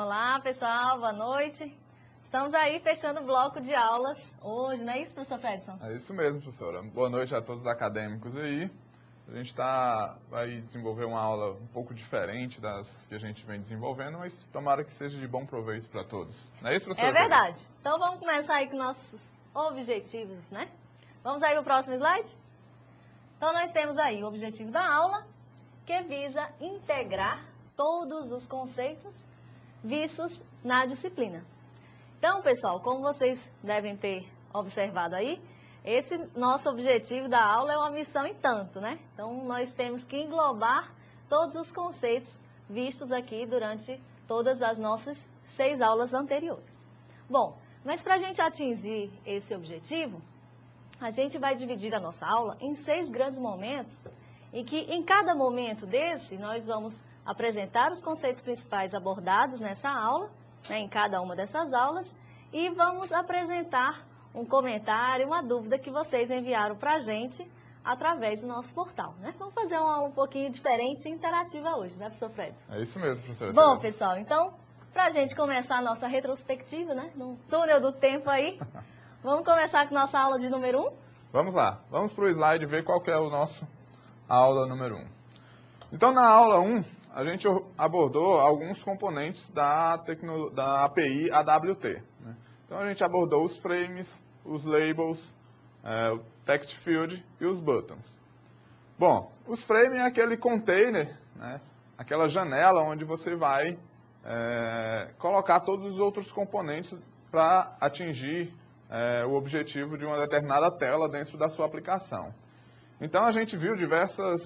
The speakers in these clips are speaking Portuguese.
Olá, pessoal, boa noite. Estamos aí fechando o bloco de aulas hoje, não é isso, professor Fredson? É isso mesmo, professora. Boa noite a todos os acadêmicos aí. A gente vai desenvolver uma aula um pouco diferente das que a gente vem desenvolvendo, mas tomara que seja de bom proveito para todos. Não é isso, professora? É verdade. Então vamos começar aí com nossos objetivos, né? Vamos aí para o próximo slide? Então nós temos aí o objetivo da aula, que visa integrar todos os conceitos vistos na disciplina. Então, pessoal, como vocês devem ter observado aí, esse nosso objetivo da aula é uma missão em tanto, né? Então, nós temos que englobar todos os conceitos vistos aqui durante todas as nossas 6 aulas anteriores. Bom, mas para a gente atingir esse objetivo, a gente vai dividir a nossa aula em 6 grandes momentos, em que em cada momento desse nós vamos apresentar os conceitos principais abordados nessa aula, né, em cada uma dessas aulas, e vamos apresentar um comentário, uma dúvida que vocês enviaram para a gente através do nosso portal, né? Vamos fazer uma aula um pouquinho diferente e interativa hoje, né, professor Fred? É isso mesmo, professora. Bom, pessoal, então, para a gente começar a nossa retrospectiva, né, no túnel do tempo aí, vamos começar com nossa aula de número 1? Vamos lá, vamos para o slide ver qual que é o nosso aula número 1. Então, na aula 1, a gente abordou alguns componentes da API AWT. Né? Então, a gente abordou os frames, os labels, o text field e os buttons. Bom, os frames é aquele container, né? Aquela janela onde você vai colocar todos os outros componentes para atingir o objetivo de uma determinada tela dentro da sua aplicação. Então, a gente viu diversas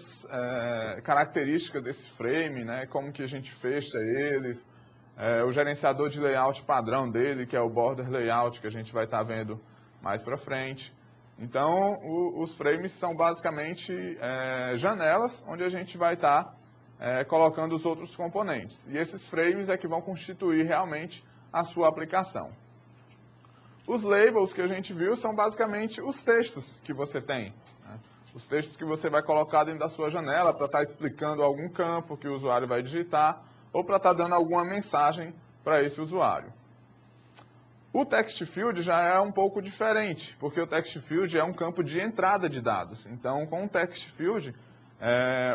características desse frame, né, como que a gente fecha eles, o gerenciador de layout padrão dele, que é o border layout, que a gente vai estar vendo mais para frente. Então, os frames são basicamente janelas onde a gente vai estar colocando os outros componentes. E esses frames é que vão constituir realmente a sua aplicação. Os labels que a gente viu são basicamente os textos que você tem. Os textos que você vai colocar dentro da sua janela para estar explicando algum campo que o usuário vai digitar ou para estar dando alguma mensagem para esse usuário. O text field já é um pouco diferente, porque o text field é um campo de entrada de dados. Então, com o text field,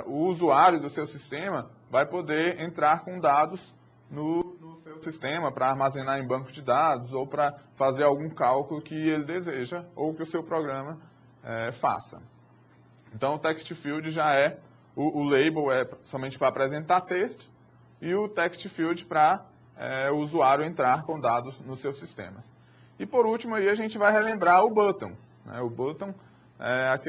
o usuário do seu sistema vai poder entrar com dados no seu sistema para armazenar em banco de dados ou para fazer algum cálculo que ele deseja ou que o seu programa faça. Então, o text field já o label é somente para apresentar texto e o text field para o usuário entrar com dados no seu sistema. E por último, aí a gente vai relembrar o button. Né? O button é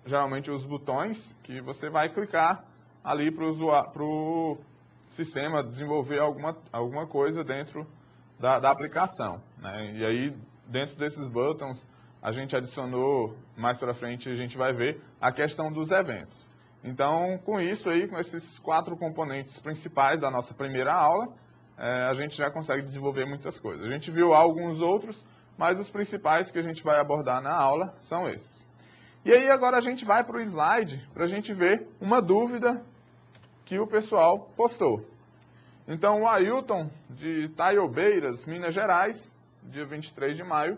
geralmente os botões que você vai clicar ali para o sistema desenvolver alguma coisa dentro da aplicação. Né? E aí, dentro desses buttons, a gente adicionou, mais para frente a gente vai ver, a questão dos eventos. Então, com isso aí, com esses 4 componentes principais da nossa primeira aula, a gente já consegue desenvolver muitas coisas. A gente viu alguns outros, mas os principais que a gente vai abordar na aula são esses. E aí agora a gente vai para o slide para a gente ver uma dúvida que o pessoal postou. Então, o Ailton, de Taiobeiras, Minas Gerais, dia 23 de maio,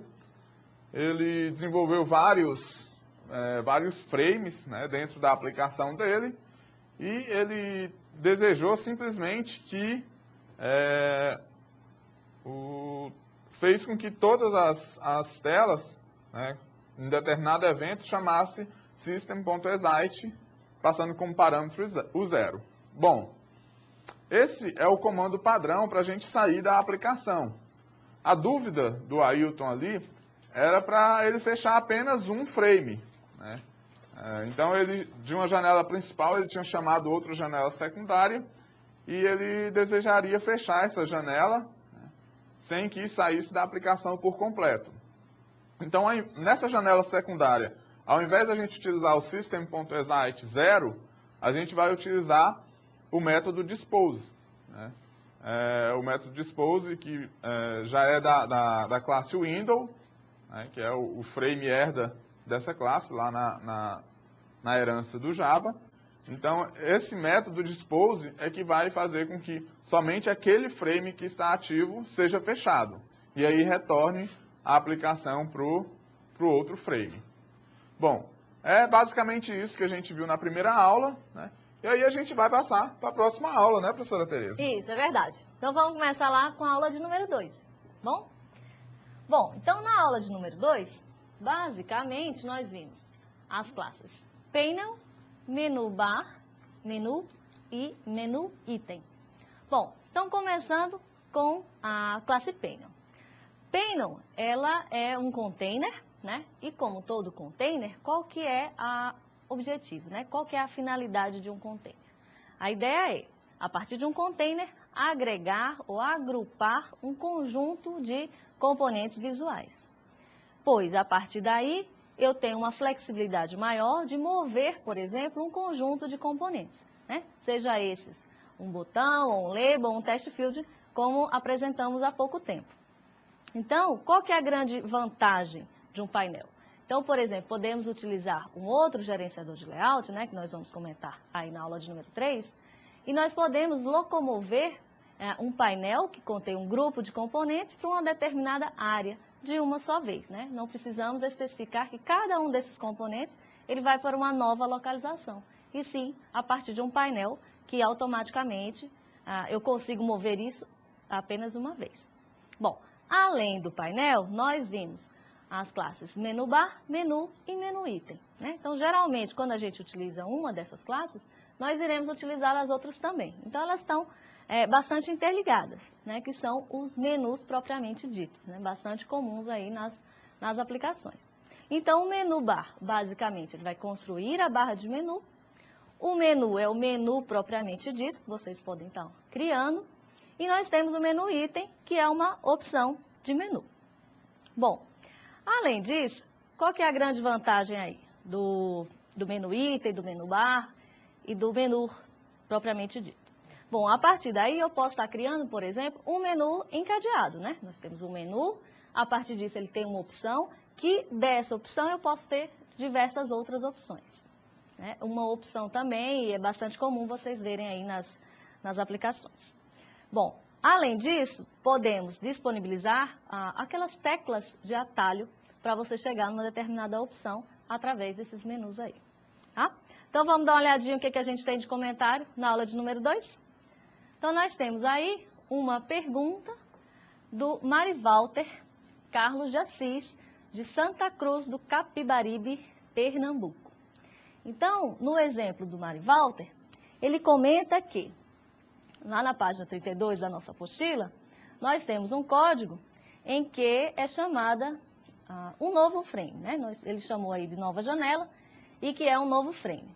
ele desenvolveu vários frames, né, dentro da aplicação dele e ele desejou simplesmente que fez com que todas as telas, né, em determinado evento, chamasse system.exit, passando como parâmetro o 0. Bom, esse é o comando padrão para a gente sair da aplicação. A dúvida do Ailton ali era para ele fechar apenas um frame. Né? Então, de uma janela principal, ele tinha chamado outra janela secundária e ele desejaria fechar essa janela, né, sem que saísse da aplicação por completo. Então, nessa janela secundária, ao invés de a gente utilizar o system.exit 0, a gente vai utilizar o método dispose. Né? O método dispose, que já é da classe window, né, que é o frame herda dessa classe, lá na herança do Java. Então, esse método dispose é que vai fazer com que somente aquele frame que está ativo seja fechado. E aí retorne a aplicação para o outro frame. Bom, é basicamente isso que a gente viu na primeira aula, né? E aí a gente vai passar para a próxima aula, né, professora Tereza? Isso, é verdade. Então vamos começar lá com a aula de número 2, bom? Bom, então na aula de número 2, basicamente nós vimos as classes Panel, Menu Bar, Menu e Menu Item. Bom, então começando com a classe Panel. Panel, ela é um container, né? E como todo container, qual que é o objetivo, né? Qual que é a finalidade de um container? A ideia é, a partir de um container, agregar ou agrupar um conjunto de componentes visuais. Pois, a partir daí, eu tenho uma flexibilidade maior de mover, por exemplo, um conjunto de componentes, né? Seja esses um botão, ou um label, ou um text field, como apresentamos há pouco tempo. Então, qual que é a grande vantagem de um painel? Então, por exemplo, podemos utilizar um outro gerenciador de layout, né, que nós vamos comentar aí na aula de número 3, e nós podemos locomover um painel que contém um grupo de componentes para uma determinada área de uma só vez, né? Não precisamos especificar que cada um desses componentes ele vai para uma nova localização, e sim a partir de um painel que automaticamente eu consigo mover isso apenas uma vez. Bom, além do painel, nós vimos as classes Menu Bar, Menu e Menu Item, né? Então, geralmente, quando a gente utiliza uma dessas classes, nós iremos utilizar as outras também. Então, elas estão bastante interligadas, né? Que são os menus propriamente ditos, né? Bastante comuns aí nas aplicações. Então, o Menu Bar, basicamente, ele vai construir a barra de menu. O menu é o menu propriamente dito, que vocês podem estar criando. E nós temos o Menu Item, que é uma opção de menu. Bom, além disso, qual que é a grande vantagem aí do Menu Item, do Menu Bar e do menu propriamente dito? Bom, a partir daí eu posso estar criando, por exemplo, um menu encadeado, né? Nós temos um menu, a partir disso ele tem uma opção, que dessa opção eu posso ter diversas outras opções, né? Uma opção também, e é bastante comum vocês verem aí nas aplicações. Bom, além disso, podemos disponibilizar aquelas teclas de atalho para você chegar numa determinada opção através desses menus aí, tá? Então, vamos dar uma olhadinha o que a gente tem de comentário na aula de número 2? Então, nós temos aí uma pergunta do Mari Walter Carlos de Assis, de Santa Cruz do Capibaribe, Pernambuco. Então, no exemplo do Mari Walter, ele comenta que lá na página 32 da nossa apostila, nós temos um código em que é chamada um novo frame, né? Ele chamou aí de nova janela e que é um novo frame.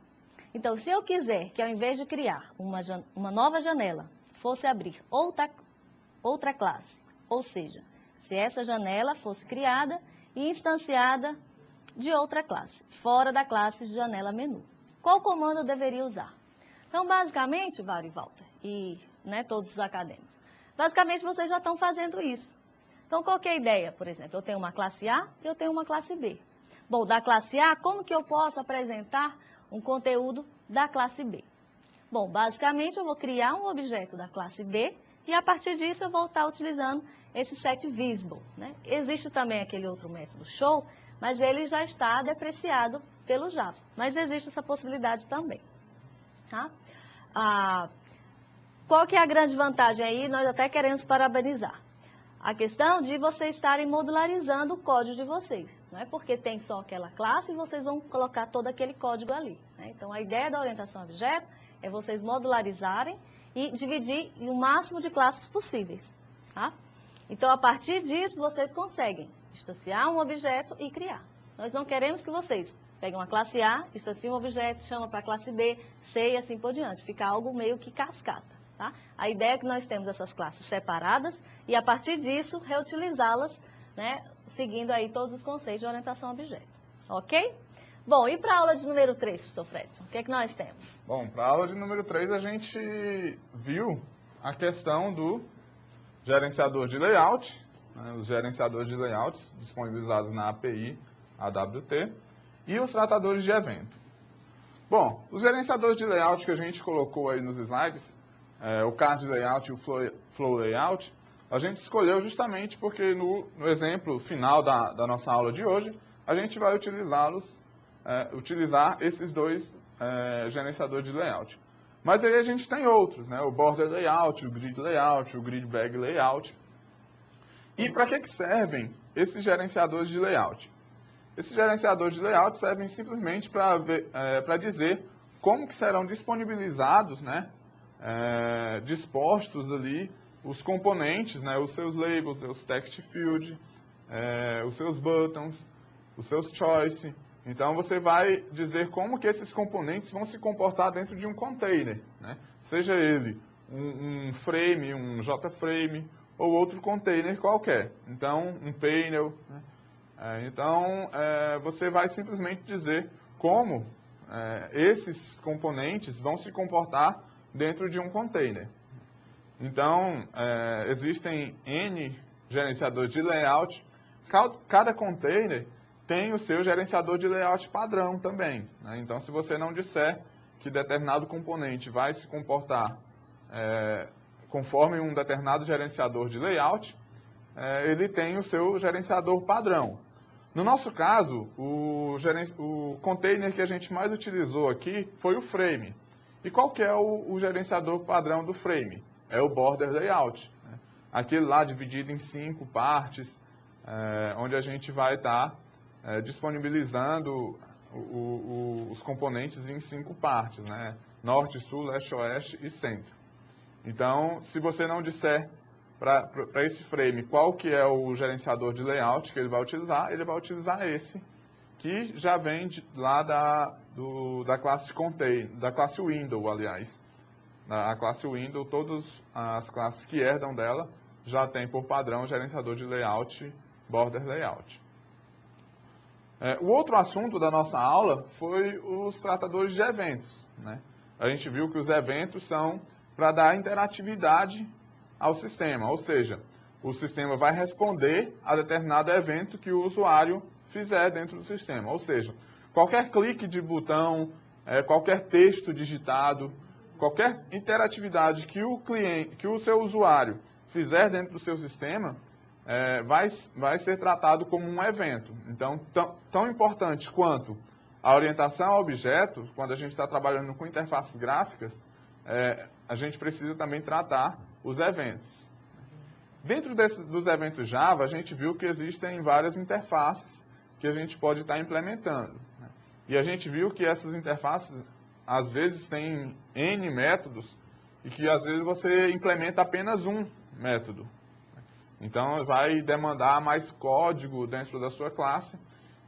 Então, se eu quiser que ao invés de criar uma nova janela, fosse abrir outra classe, ou seja, se essa janela fosse criada e instanciada de outra classe, fora da classe de janela menu, qual comando eu deveria usar? Então, basicamente, Vari Walter e todos os acadêmicos, basicamente vocês já estão fazendo isso. Então, qual que é a ideia? Por exemplo, eu tenho uma classe A e eu tenho uma classe B. Bom, da classe A, como que eu posso apresentar um conteúdo da classe B? Bom, basicamente eu vou criar um objeto da classe B e a partir disso eu vou estar utilizando esse setVisible, né? Existe também aquele outro método show, mas ele já está depreciado pelo Java. Mas existe essa possibilidade também, tá? Qual que é a grande vantagem aí? Nós até queremos parabenizar. A questão de vocês estarem modularizando o código de vocês. Não é porque tem só aquela classe e vocês vão colocar todo aquele código ali, né? Então, a ideia da orientação a objeto é vocês modularizarem e dividir em o máximo de classes possíveis, tá? Então, a partir disso, vocês conseguem instanciar um objeto e criar. Nós não queremos que vocês peguem uma classe A, instanciem um objeto, chamam para a classe B, C e assim por diante. Fica algo meio que cascata, tá? A ideia é que nós temos essas classes separadas e, a partir disso, reutilizá-las, né, seguindo aí todos os conceitos de orientação a objeto. Ok? Bom, e para a aula de número 3, professor Fredson, o que é que nós temos? Bom, para a aula de número 3, a gente viu a questão do gerenciador de layout, né, os gerenciadores de layouts disponibilizados na API AWT e os tratadores de evento. Bom, os gerenciadores de layout que a gente colocou aí nos slides, o card layout e o flow layout, a gente escolheu justamente porque no exemplo final da nossa aula de hoje, a gente vai utilizar esses dois gerenciadores de layout. Mas aí a gente tem outros, né? O border layout, o grid layout, o grid bag layout. E para que servem esses gerenciadores de layout? Esses gerenciadores de layout servem simplesmente para dizer como que serão disponibilizados, né, dispostos ali os componentes, né, os seus labels, os text field, os seus buttons, os seus choice. Então você vai dizer como que esses componentes vão se comportar dentro de um container, né? Seja ele um frame, um JFrame ou outro container qualquer. Então um panel, né? Você vai simplesmente dizer como esses componentes vão se comportar dentro de um container. Então, existem N gerenciadores de layout. Cada container tem o seu gerenciador de layout padrão também, né? Então, se você não disser que determinado componente vai se comportar conforme um determinado gerenciador de layout, ele tem o seu gerenciador padrão. No nosso caso, o container que a gente mais utilizou aqui foi o frame. E qual que é o gerenciador padrão do frame? É o border layout, né? Aquele lá dividido em 5 partes, onde a gente vai estar disponibilizando os componentes em 5 partes, né? Norte, sul, leste, oeste e centro. Então, se você não disser para esse frame qual que é o gerenciador de layout que ele vai utilizar esse, que já vem lá da classe contain, da classe window, aliás. A classe window, todas as classes que herdam dela já tem por padrão o gerenciador de layout, border layout. O outro assunto da nossa aula foi os tratadores de eventos, né? A gente viu que os eventos são para dar interatividade ao sistema, ou seja, o sistema vai responder a determinado evento que o usuário fizer dentro do sistema. Ou seja, qualquer clique de botão, qualquer texto digitado, qualquer interatividade que o seu usuário fizer dentro do seu sistema, vai ser tratado como um evento. Então, tão importante quanto a orientação a objeto, quando a gente está trabalhando com interfaces gráficas, a gente precisa também tratar os eventos. Dentro dos eventos Java, a gente viu que existem várias interfaces que a gente pode estar implementando, né? E a gente viu que essas interfaces, às vezes, têm N métodos e que, às vezes, você implementa apenas um método. Então, vai demandar mais código dentro da sua classe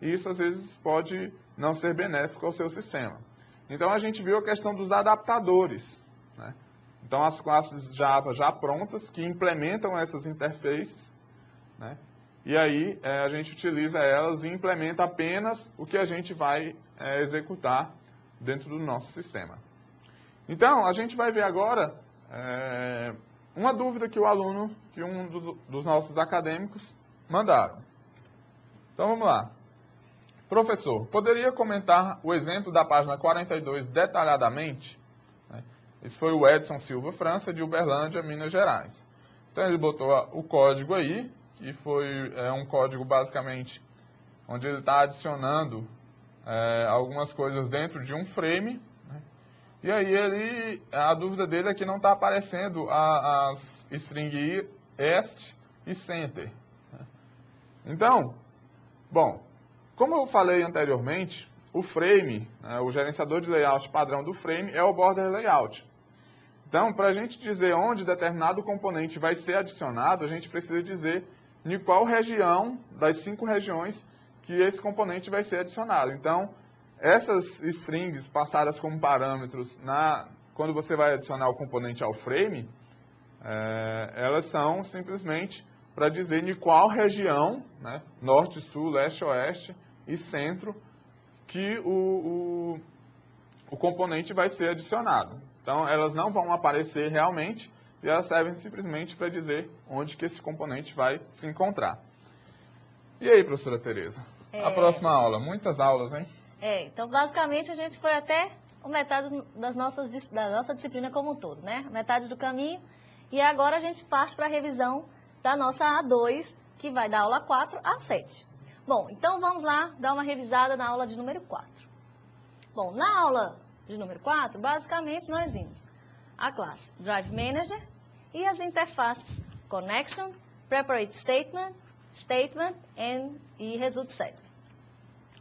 e isso, às vezes, pode não ser benéfico ao seu sistema. Então, a gente viu a questão dos adaptadores, né? Então, as classes Java já prontas, que implementam essas interfaces, né? E aí, a gente utiliza elas e implementa apenas o que a gente vai executar dentro do nosso sistema. Então, a gente vai ver agora uma dúvida que um dos nossos acadêmicos mandaram. Então, vamos lá. Professor, poderia comentar o exemplo da página 42 detalhadamente? Esse foi o Edson Silva França, de Uberlândia, Minas Gerais. Então, ele botou o código aí, que foi um código basicamente onde ele está adicionando algumas coisas dentro de um frame, né? E aí a dúvida dele é que não está aparecendo as string est e center, né? Então, bom, como eu falei anteriormente, o frame, o gerenciador de layout padrão do frame é o border layout. Então, para a gente dizer onde determinado componente vai ser adicionado, a gente precisa dizer em qual região das 5 regiões que esse componente vai ser adicionado. Então, essas strings passadas como parâmetros quando você vai adicionar o componente ao frame, elas são simplesmente para dizer em qual região, né, norte, sul, leste, oeste e centro, que o componente vai ser adicionado. Então, elas não vão aparecer realmente e elas servem simplesmente para dizer onde que esse componente vai se encontrar. E aí, professora Tereza? A próxima aula. Muitas aulas, hein? Então, basicamente, a gente foi até ou metade da nossa disciplina como um todo, né? Metade do caminho. E agora a gente parte para a revisão da nossa A2, que vai da aula 4 a 7. Bom, então vamos lá dar uma revisada na aula de número 4. Bom, na aula de número 4, basicamente nós vimos a classe Drive Manager e as interfaces Connection, Preparate Statement, e Result Set.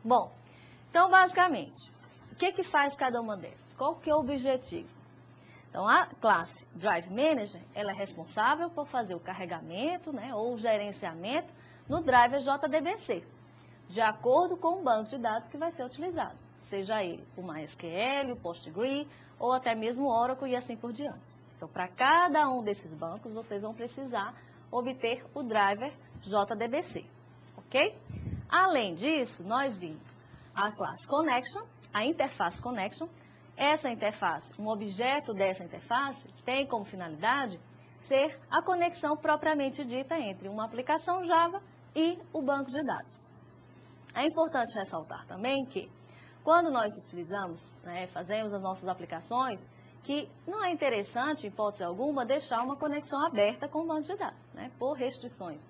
Bom, então basicamente, o que faz cada uma dessas? Qual que é o objetivo? Então, a classe Drive Manager, ela é responsável por fazer o carregamento, né, ou o gerenciamento no driver JDBC, de acordo com o banco de dados que vai ser utilizado, seja ele o MySQL, o Postgre, ou até mesmo o Oracle e assim por diante. Então, para cada um desses bancos, vocês vão precisar obter o driver JDBC, ok? Além disso, nós vimos a classe Connection, a interface Connection. Essa interface, um objeto dessa interface, tem como finalidade ser a conexão propriamente dita entre uma aplicação Java e o banco de dados. É importante ressaltar também que, quando nós utilizamos, né, fazemos as nossas aplicações, que não é interessante, em hipótese alguma, deixar uma conexão aberta com o banco de dados, né, por restrições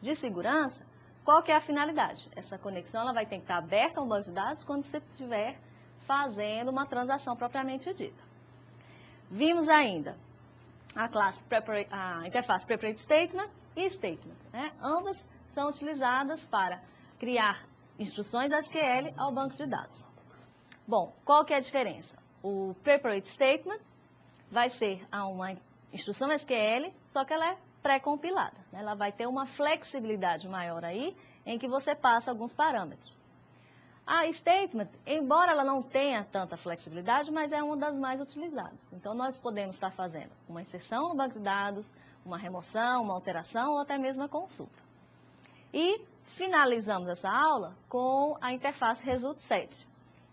de segurança. Qual que é a finalidade? Essa conexão ela vai ter que estar aberta ao banco de dados quando você estiver fazendo uma transação propriamente dita. Vimos ainda a interface Preparate Statement e Statement, né? Ambas são utilizadas para criar instruções SQL ao banco de dados. Bom, qual que é a diferença? O Preparate Statement vai ser uma instrução SQL, só que ela é pré-compilada, né? Ela vai ter uma flexibilidade maior aí, em que você passa alguns parâmetros. A Statement, embora ela não tenha tanta flexibilidade, mas é uma das mais utilizadas. Então, nós podemos estar fazendo uma inserção no banco de dados, uma remoção, uma alteração ou até mesmo uma consulta. E finalizamos essa aula com a interface Result Set,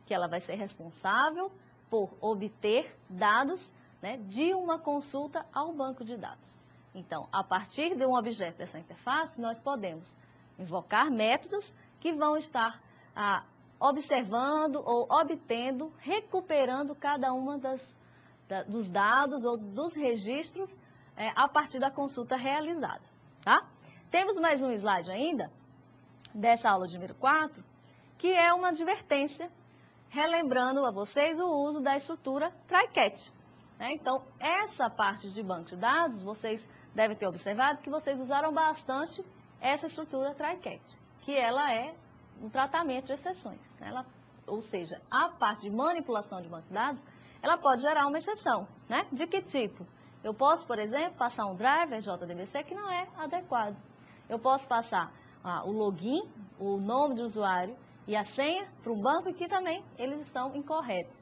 que ela vai ser responsável por obter dados, né, de uma consulta ao banco de dados. Então, a partir de um objeto dessa interface, nós podemos invocar métodos que vão estar observando ou obtendo, recuperando cada uma dos dados ou dos registros a partir da consulta realizada, tá? Temos mais um slide ainda, dessa aula de número 4, que é uma advertência, relembrando a vocês o uso da estrutura try-catch, né? Então, essa parte de banco de dados, vocês devem ter observado que vocês usaram bastante essa estrutura try-catch, que ela é um tratamento de exceções, né? Ou seja, a parte de manipulação de banco de dados, ela pode gerar uma exceção, né? De que tipo? Eu posso, por exemplo, passar um driver JDBC que não é adequado. Eu posso passar o login, o nome de usuário e a senha para um banco que também eles estão incorretos.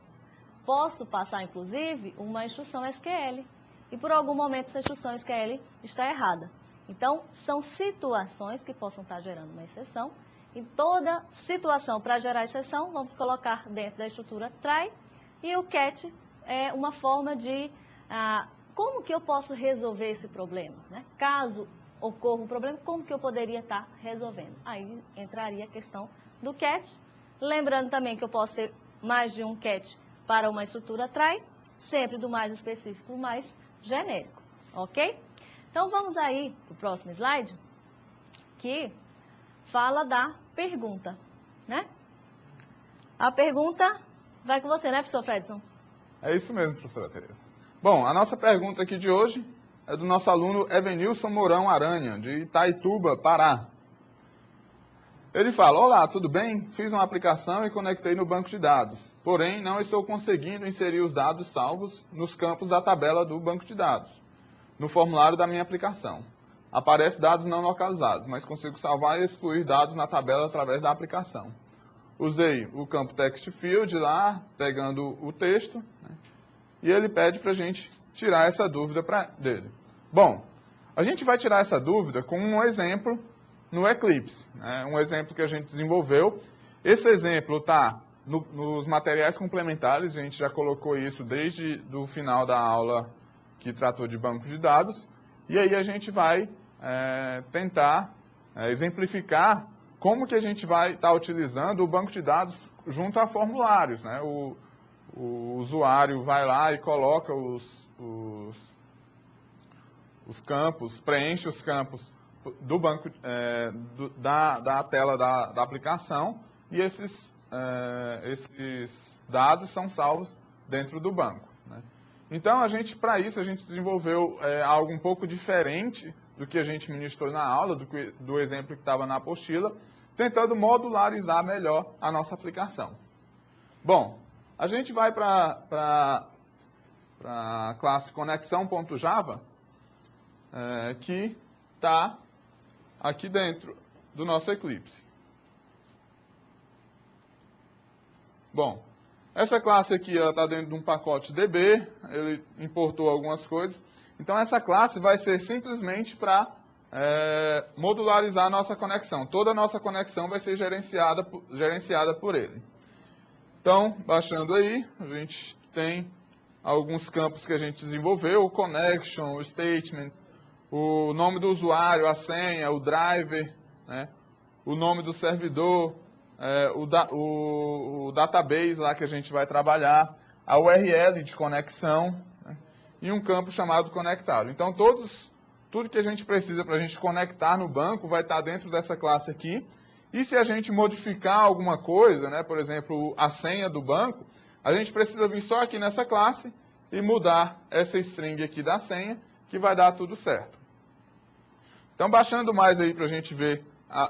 Posso passar, inclusive, uma instrução SQL e por algum momento essa instrução SQL está errada. Então, são situações que possam estar gerando uma exceção. Em toda situação para gerar exceção, vamos colocar dentro da estrutura try, e o catch é uma forma de como que eu posso resolver esse problema, né? Caso ocorra um problema, como que eu poderia estar resolvendo? Aí entraria a questão do catch. Lembrando também que eu posso ter mais de um catch para uma estrutura try, sempre do mais específico para o mais genérico, ok? Então vamos aí para o próximo slide, que fala da pergunta, né? A pergunta vai com você, né, professor Fredson? É isso mesmo, professora Tereza. Bom, a nossa pergunta aqui de hoje é do nosso aluno Evenilson Mourão Aranha, de Itaituba, Pará. Ele fala: olá, tudo bem? Fiz uma aplicação e conectei no banco de dados. Porém, não estou conseguindo inserir os dados salvos nos campos da tabela do banco de dados, no formulário da minha aplicação. Aparece dados não localizados, mas consigo salvar e excluir dados na tabela através da aplicação. Usei o campo Text Field lá, pegando o texto, né, e ele pede para a gente tirar essa dúvida dele. Bom, a gente vai tirar essa dúvida com um exemplo no Eclipse, né, um exemplo que a gente desenvolveu. Esse exemplo está nos materiais complementares, a gente já colocou isso desde o final da aula que tratou de banco de dados, e aí a gente vai tentar exemplificar como que a gente vai estar utilizando o banco de dados junto a formulários, né? O o usuário vai lá e coloca os campos, preenche os campos do banco, da tela da aplicação, e esses dados são salvos dentro do banco, né? Então, para isso, a gente desenvolveu algo um pouco diferente do que a gente ministrou na aula, do exemplo que estava na apostila, tentando modularizar melhor a nossa aplicação. Bom, a gente vai para a classe conexão.java, que está aqui dentro do nosso Eclipse. Bom, essa classe aqui está dentro de um pacote DB, ele importou algumas coisas. Então, essa classe vai ser simplesmente para modularizar a nossa conexão. Toda a nossa conexão vai ser gerenciada por ele. Então, baixando aí, a gente tem alguns campos que a gente desenvolveu: o connection, o statement, o nome do usuário, a senha, o driver, né, o nome do servidor, o database lá que a gente vai trabalhar, a URL de conexão, né, e um campo chamado conectado. Então, tudo que a gente precisa para a gente conectar no banco vai estar dentro dessa classe aqui. E se a gente modificar alguma coisa, né, por exemplo, a senha do banco, a gente precisa vir só aqui nessa classe e mudar essa string aqui da senha, que vai dar tudo certo. Então, baixando mais aí para a gente ver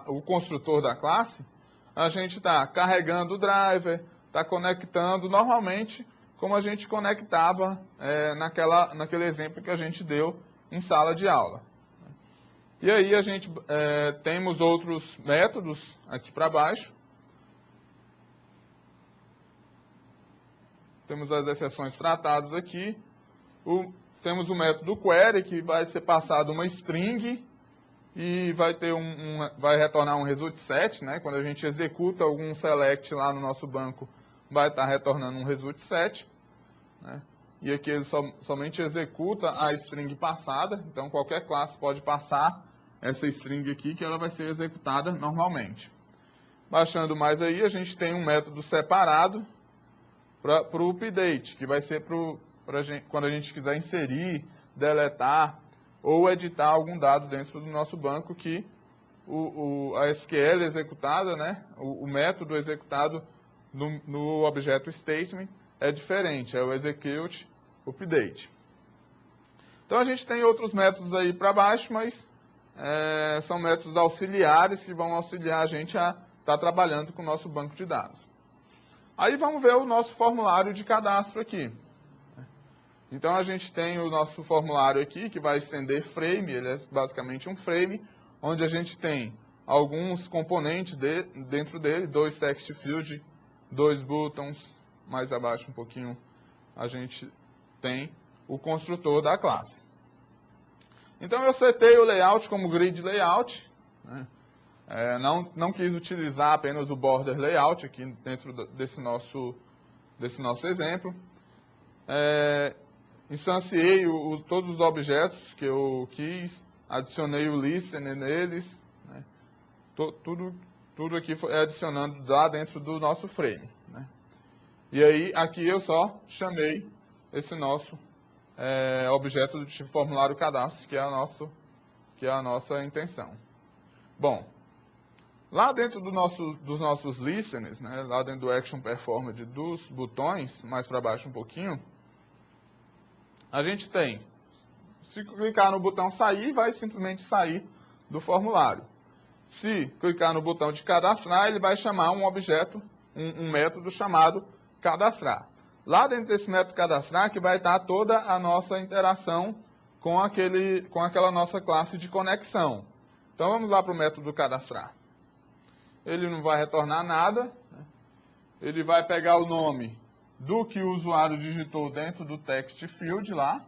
o construtor da classe, a gente está carregando o driver, está conectando normalmente como a gente conectava naquele exemplo que a gente deu em sala de aula. E aí a gente temos outros métodos aqui para baixo. Temos as exceções tratadas aqui. Temos o método query, que vai ser passado uma string e vai retornar um result set, né? Quando a gente executa algum select lá no nosso banco, vai estar retornando um result set, né? E aqui ele somente executa a string passada. Então, qualquer classe pode passar essa string aqui, que ela vai ser executada normalmente. Baixando mais aí, a gente tem um método separado para o update, que vai ser quando a gente quiser inserir, deletar ou editar algum dado dentro do nosso banco, que a SQL executada, né, o método executado no objeto statement é diferente, é o execute update. Então, a gente tem outros métodos aí para baixo, mas são métodos auxiliares que vão auxiliar a gente a estar trabalhando com o nosso banco de dados. Aí vamos ver o nosso formulário de cadastro aqui. Então, a gente tem o nosso formulário aqui, que vai estender frame, ele é basicamente um frame, onde a gente tem alguns componentes dentro dele, 2 text field, 2 buttons, mais abaixo um pouquinho a gente tem o construtor da classe. Então, eu setei o layout como grid layout, né? Não quis utilizar apenas o border layout aqui dentro desse nosso exemplo. Instanciei todos os objetos que eu quis, adicionei o listener neles, né? Tudo aqui foi adicionando lá dentro do nosso frame, né? E aí, aqui eu só chamei esse nosso objeto do tipo formulário cadastro, que é a nossa intenção. Bom, lá dentro dos nossos listeners, né, lá dentro do Action Performed dos botões, mais para baixo um pouquinho, a gente tem, se clicar no botão sair, vai simplesmente sair do formulário. Se clicar no botão de cadastrar, ele vai chamar um objeto, um método chamado cadastrar. Lá dentro desse método cadastrar que vai estar toda a nossa interação com aquela nossa classe de conexão. Então, vamos lá para o método cadastrar. Ele não vai retornar nada, né? Ele vai pegar o nome do que o usuário digitou dentro do text field lá.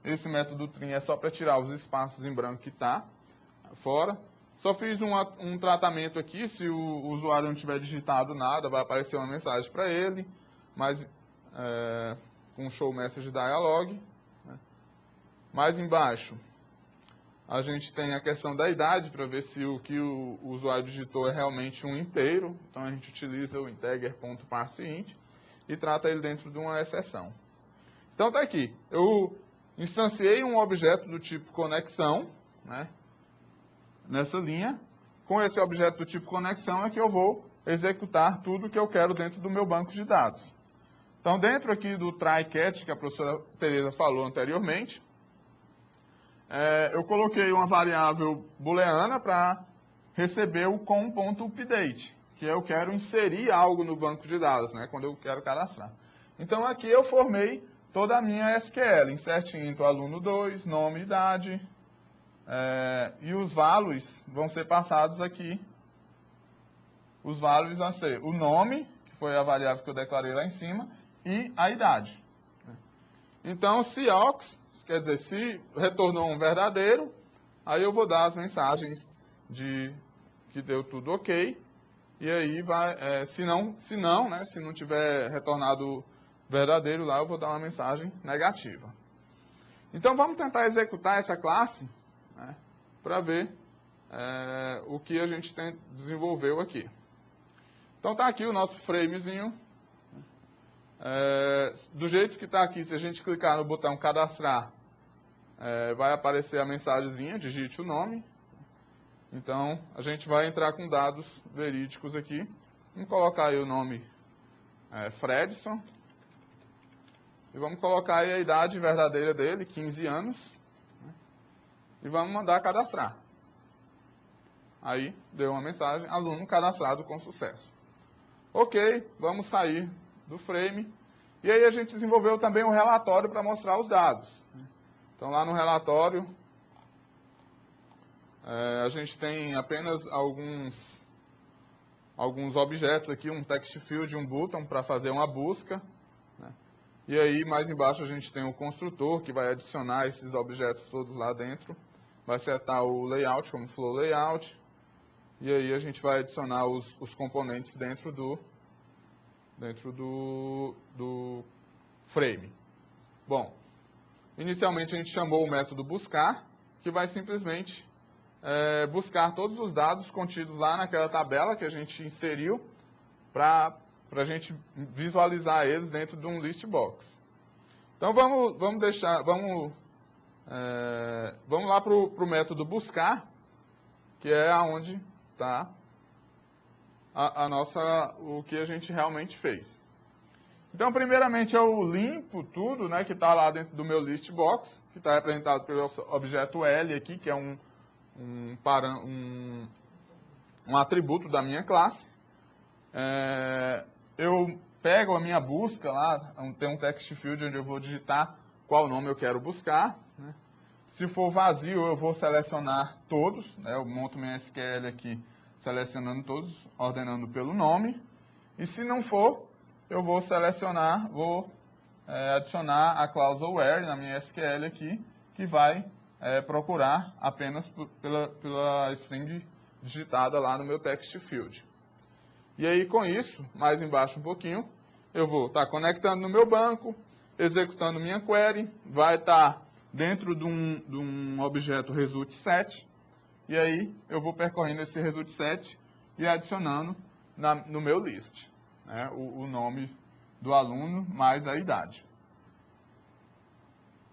Esse método trim é só para tirar os espaços em branco que está fora. Só fiz um tratamento aqui, se o usuário não tiver digitado nada, vai aparecer uma mensagem para ele, mas com show message dialog, né? Mais embaixo, a gente tem a questão da idade, para ver se o que o usuário digitou é realmente um inteiro. Então, a gente utiliza o integer.parseInt. e trata ele dentro de uma exceção. Então está aqui, eu instanciei um objeto do tipo conexão, né, nessa linha. Com esse objeto do tipo conexão é que eu vou executar tudo que eu quero dentro do meu banco de dados. Então, dentro aqui do try-catch, que a professora Tereza falou anteriormente, eu coloquei uma variável booleana para receber o com.update, que eu quero inserir algo no banco de dados, né, quando eu quero cadastrar. Então, aqui eu formei toda a minha SQL, insert into aluno 2, nome, idade, e os values vão ser passados aqui. Os values vão ser o nome, que foi a variável que eu declarei lá em cima, e a idade. Então, se ox, quer dizer, se retornou um verdadeiro, aí eu vou dar as mensagens de que deu tudo ok, e aí vai, se não, né, se não tiver retornado verdadeiro lá, eu vou dar uma mensagem negativa. Então, vamos tentar executar essa classe, né, para ver o que a gente desenvolveu aqui. Então, está aqui o nosso framezinho. Do jeito que está aqui, se a gente clicar no botão cadastrar, vai aparecer a mensagenzinha, digite o nome. Então, a gente vai entrar com dados verídicos aqui. Vamos colocar aí o nome Fredson. E vamos colocar aí a idade verdadeira dele, 15 anos. E vamos mandar cadastrar. Aí, deu uma mensagem, aluno cadastrado com sucesso. Ok, vamos sair do frame. E aí a gente desenvolveu também um relatório para mostrar os dados. Então, lá no relatório, a gente tem apenas alguns objetos aqui, um text field, um button para fazer uma busca, né? E aí, mais embaixo, a gente tem o construtor, que vai adicionar esses objetos todos lá dentro. Vai setar o layout como flow layout. E aí a gente vai adicionar os componentes dentro do frame. Bom, inicialmente a gente chamou o método buscar, que vai simplesmente buscar todos os dados contidos lá naquela tabela que a gente inseriu para a gente visualizar eles dentro de um list box. Então vamos lá para o método buscar, que é onde está o que a gente realmente fez. Então, primeiramente, eu limpo tudo, né, que está lá dentro do meu list box, que está representado pelo objeto L aqui, que é um atributo da minha classe. Eu pego a minha busca lá, tem um text field onde eu vou digitar qual nome eu quero buscar, né? Se for vazio, eu vou selecionar todos, né? Eu monto minha SQL aqui, selecionando todos, ordenando pelo nome. E se não for, eu vou selecionar, adicionar a cláusula where na minha SQL aqui, que vai procurar apenas pela string digitada lá no meu text field. E aí, com isso, mais embaixo um pouquinho, eu vou estar conectando no meu banco, executando minha query, vai estar dentro de um objeto result set, e aí eu vou percorrendo esse result set e adicionando no meu list, né, o nome do aluno mais a idade.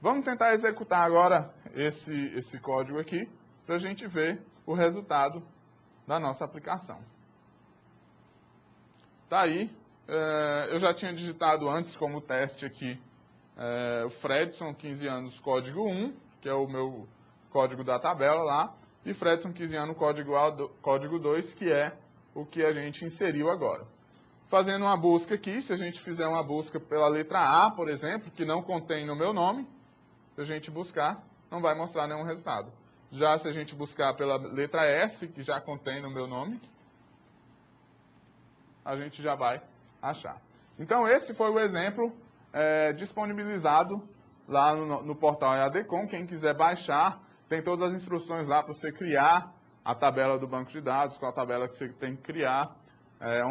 Vamos tentar executar agora esse código aqui para a gente ver o resultado da nossa aplicação. Tá aí, eu já tinha digitado antes como teste aqui o Fredson, 15 anos, código 1, que é o meu código da tabela lá, e Fredson, 15 anos, código 2, que é o que a gente inseriu agora. Fazendo uma busca aqui, se a gente fizer uma busca pela letra A, por exemplo, que não contém no meu nome, se a gente buscar, não vai mostrar nenhum resultado. Já se a gente buscar pela letra S, que já contém no meu nome, a gente já vai achar. Então, esse foi o exemplo disponibilizado lá no portal EADCom. Quem quiser baixar, tem todas as instruções lá para você criar a tabela do banco de dados, com a tabela que você tem que criar,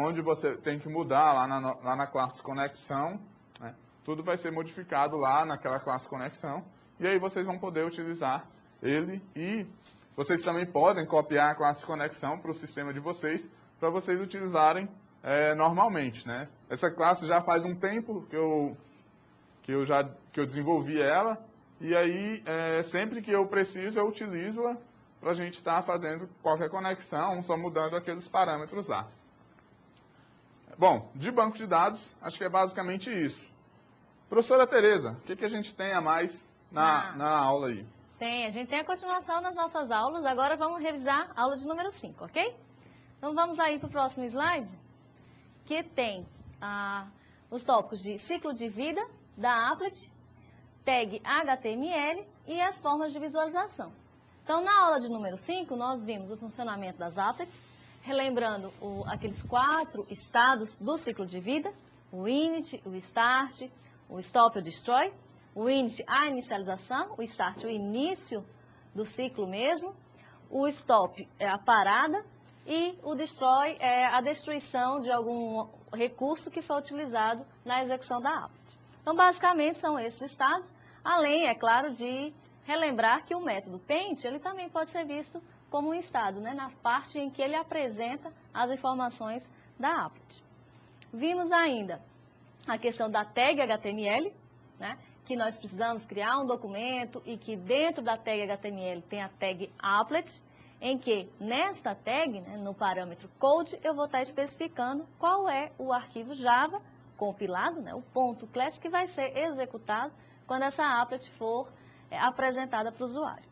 onde você tem que mudar lá na classe conexão, né? Tudo vai ser modificado lá naquela classe conexão, e aí vocês vão poder utilizar ele, e vocês também podem copiar a classe conexão para o sistema de vocês, para vocês utilizarem normalmente, né? Essa classe já faz um tempo que eu desenvolvi ela, e aí sempre que eu preciso eu utilizo-a para a gente estar fazendo qualquer conexão, só mudando aqueles parâmetros lá. Bom, de banco de dados, acho que é basicamente isso. Professora Tereza, o que a gente tem a mais na aula aí? A gente tem a continuação das nossas aulas, agora vamos revisar a aula de número 5, ok? Então vamos aí para o próximo slide, que tem os tópicos de ciclo de vida da Applet, tag HTML e as formas de visualização. Então, na aula de número 5, nós vimos o funcionamento das applets, relembrando aqueles 4 estados do ciclo de vida, o init, o start, o stop e o destroy. O init, a inicialização, o start, o início do ciclo mesmo, o stop é a parada e o destroy é a destruição de algum recurso que foi utilizado na execução da applet. Então, basicamente, são esses estados, além, é claro, de relembrar que o método paint, ele também pode ser visto como um estado, né, na parte em que ele apresenta as informações da applet. Vimos ainda a questão da tag HTML, né, que nós precisamos criar um documento e que dentro da tag HTML tem a tag applet, em que nesta tag, né, no parâmetro code, eu vou estar especificando qual é o arquivo Java compilado, né, o .class, que vai ser executado quando essa applet for apresentada para o usuário.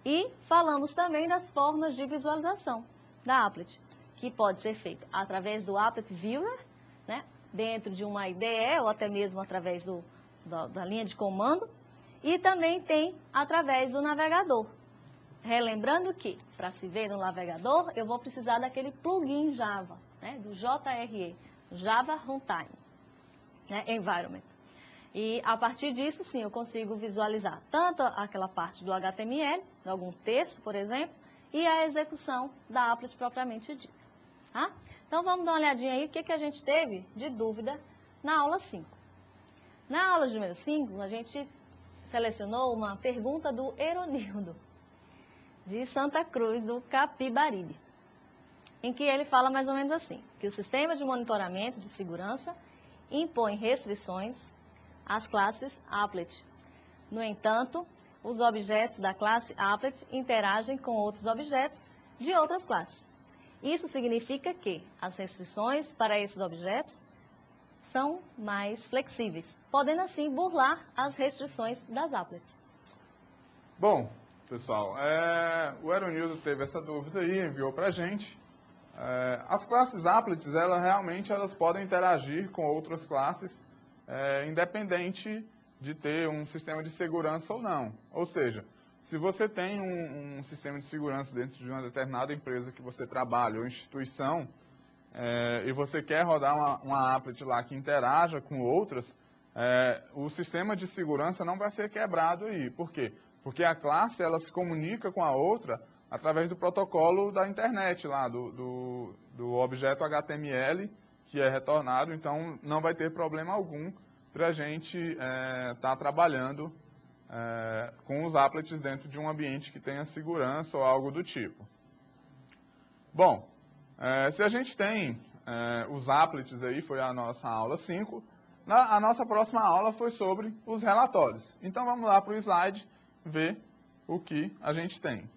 E falamos também das formas de visualização da applet, que pode ser feito através do Applet Viewer, né, dentro de uma IDE ou até mesmo através da linha de comando, e também tem através do navegador. Relembrando que, para se ver no navegador, eu vou precisar daquele plugin Java, né, do JRE, Java Runtime, né, Environment. E a partir disso, sim, eu consigo visualizar tanto aquela parte do HTML, de algum texto, por exemplo, e a execução da applet propriamente dita. Tá? Então, vamos dar uma olhadinha aí o que a gente teve de dúvida na aula 5. Na aula de número 5, a gente selecionou uma pergunta do Eronildo, de Santa Cruz, do Capibaribe, em que ele fala mais ou menos assim, que o sistema de monitoramento de segurança impõe restrições às classes applet. No entanto, os objetos da classe applet interagem com outros objetos de outras classes. Isso significa que as restrições para esses objetos são mais flexíveis, podendo assim burlar as restrições das applets. Bom, pessoal, o Eronildo teve essa dúvida aí, enviou para a gente. As classes applets, elas podem interagir com outras classes, independente de ter um sistema de segurança ou não. Ou seja, se você tem um sistema de segurança dentro de uma determinada empresa que você trabalha ou instituição, e você quer rodar uma applet lá que interaja com outras, o sistema de segurança não vai ser quebrado aí. Por quê? Porque a classe ela se comunica com a outra através do protocolo da internet lá, do objeto HTML que é retornado, então não vai ter problema algum para a gente estar trabalhando com os applets dentro de um ambiente que tenha segurança ou algo do tipo. Bom, se a gente tem os applets aí, foi a nossa aula 5, a nossa próxima aula foi sobre os relatórios. Então vamos lá para o slide ver o que a gente tem.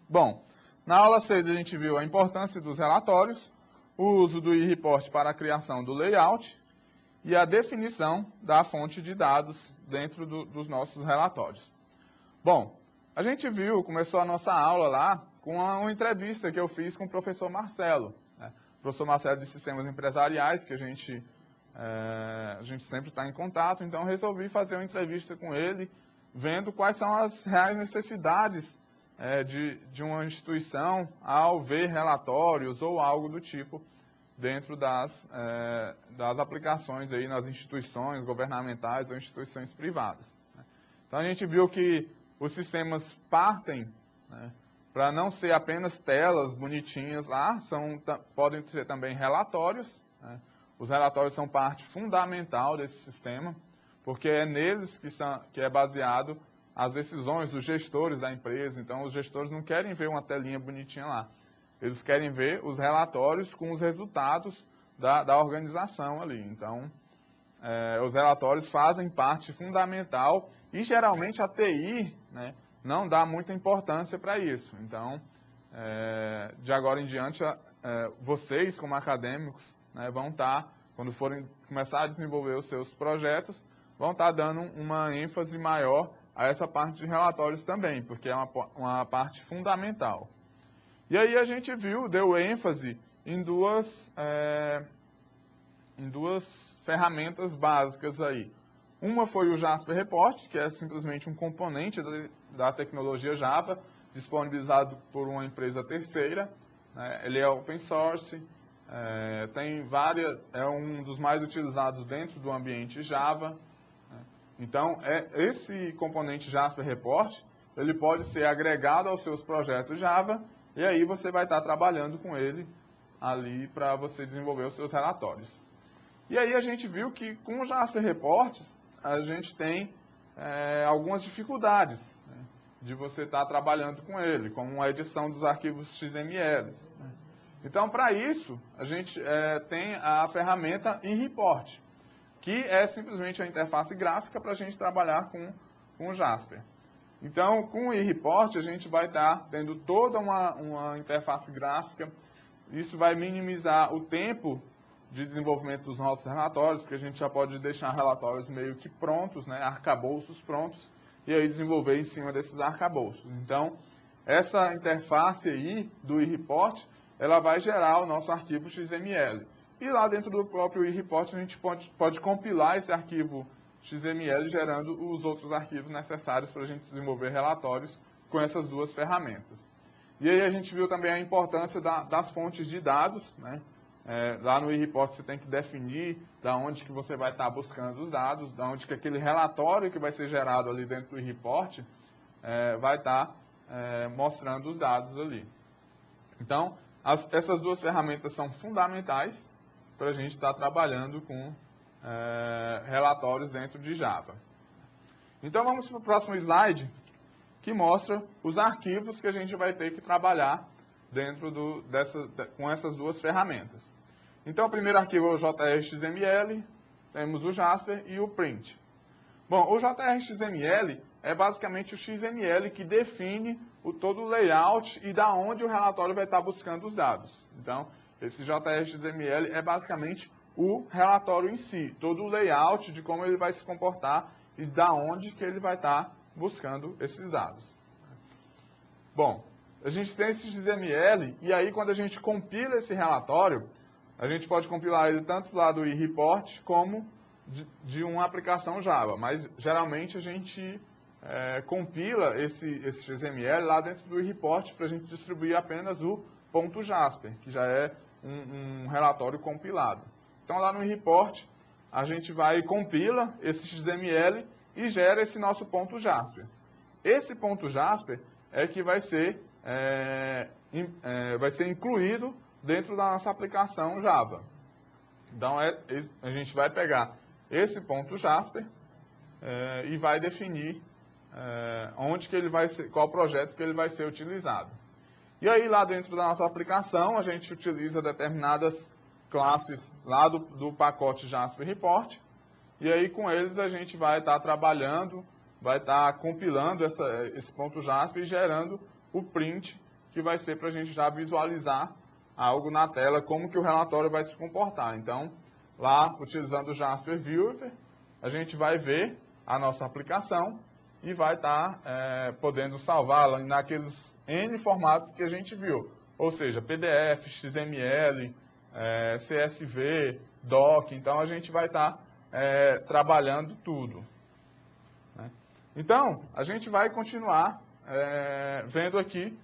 Bom, na aula 6 a gente viu a importância dos relatórios, o uso do e-report para a criação do layout e a definição da fonte de dados dentro dos nossos relatórios. Bom, a gente viu, começou a nossa aula lá com uma entrevista que eu fiz com o professor Marcelo, né? O professor Marcelo de Sistemas Empresariais, que a gente sempre está em contato, então resolvi fazer uma entrevista com ele, vendo quais são as reais necessidades de uma instituição ao ver relatórios ou algo do tipo dentro das aplicações aí nas instituições governamentais ou instituições privadas. Então a gente viu que os sistemas partem, né, para não ser apenas telas bonitinhas lá, podem ser também relatórios, né? Os relatórios são parte fundamental desse sistema, porque é neles que é baseado as decisões dos gestores da empresa. Então, os gestores não querem ver uma telinha bonitinha lá. Eles querem ver os relatórios com os resultados da organização ali. Então, os relatórios fazem parte fundamental e geralmente a TI, né, não dá muita importância para isso. Então, de agora em diante, vocês como acadêmicos, né, vão estar, quando forem começar a desenvolver os seus projetos, vão estar dando uma ênfase maior a essa parte de relatórios também, porque é uma parte fundamental. E aí a gente deu ênfase em duas ferramentas básicas aí. Uma foi o Jasper Report, que é simplesmente um componente da tecnologia Java, disponibilizado por uma empresa terceira. Ele é open source, é um dos mais utilizados dentro do ambiente Java. Então, esse componente Jasper Report, ele pode ser agregado aos seus projetos Java, e aí você vai estar trabalhando com ele ali para você desenvolver os seus relatórios. E aí a gente viu que com o Jasper Reports, a gente tem algumas dificuldades, né, de você estar trabalhando com ele, como a edição dos arquivos XML. Né. Então, para isso, a gente tem a ferramenta eReport, que é simplesmente a interface gráfica para a gente trabalhar com o Jasper. Então, com o eReport, a gente vai estar tendo toda uma interface gráfica. Isso vai minimizar o tempo de desenvolvimento dos nossos relatórios, porque a gente já pode deixar relatórios meio que prontos, né, arcabouços prontos, e aí desenvolver em cima desses arcabouços. Então, essa interface aí do eReport, ela vai gerar o nosso arquivo XML. E lá dentro do próprio eReport, a gente pode compilar esse arquivo XML, gerando os outros arquivos necessários para a gente desenvolver relatórios com essas duas ferramentas. E aí a gente viu também a importância das fontes de dados, né? Lá no eReport você tem que definir da onde que você vai estar buscando os dados, da onde que aquele relatório que vai ser gerado ali dentro do eReport vai estar mostrando os dados ali. Então, essas duas ferramentas são fundamentais para a gente estar trabalhando com relatórios dentro de Java. Então, vamos para o próximo slide, que mostra os arquivos que a gente vai ter que trabalhar dentro com essas duas ferramentas. Então, o primeiro arquivo é o JR-XML, temos o Jasper e o Print. Bom, o JR-XML é basicamente o XML que define todo o layout e da onde o relatório vai estar buscando os dados. Então, esse JR-XML é basicamente o relatório em si, todo o layout de como ele vai se comportar e da onde que ele vai estar buscando esses dados. Bom, a gente tem esse XML e aí quando a gente compila esse relatório, a gente pode compilar ele tanto lá do eReport como de uma aplicação Java, mas geralmente a gente compila esse XML lá dentro do eReport para a gente distribuir apenas o .jasper, que já é um relatório compilado. Então lá no eReport a gente compila esse XML e gera esse nosso .jasper. Esse .jasper é que vai ser incluído dentro da nossa aplicação Java. Então, a gente vai pegar esse .jasper e vai definir onde que ele vai ser, qual projeto que ele vai ser utilizado. E aí, lá dentro da nossa aplicação, a gente utiliza determinadas classes lá do pacote Jasper Report, e aí com eles a gente vai estar trabalhando, vai estar compilando esse .jasper e gerando o print, que vai ser para a gente já visualizar algo na tela, como que o relatório vai se comportar. Então, lá, utilizando o Jasper Viewer, a gente vai ver a nossa aplicação e vai estar podendo salvá-la naqueles N formatos que a gente viu. Ou seja, PDF, XML, CSV, Doc. Então, a gente vai estar trabalhando tudo. Né? Então, a gente vai continuar vendo aqui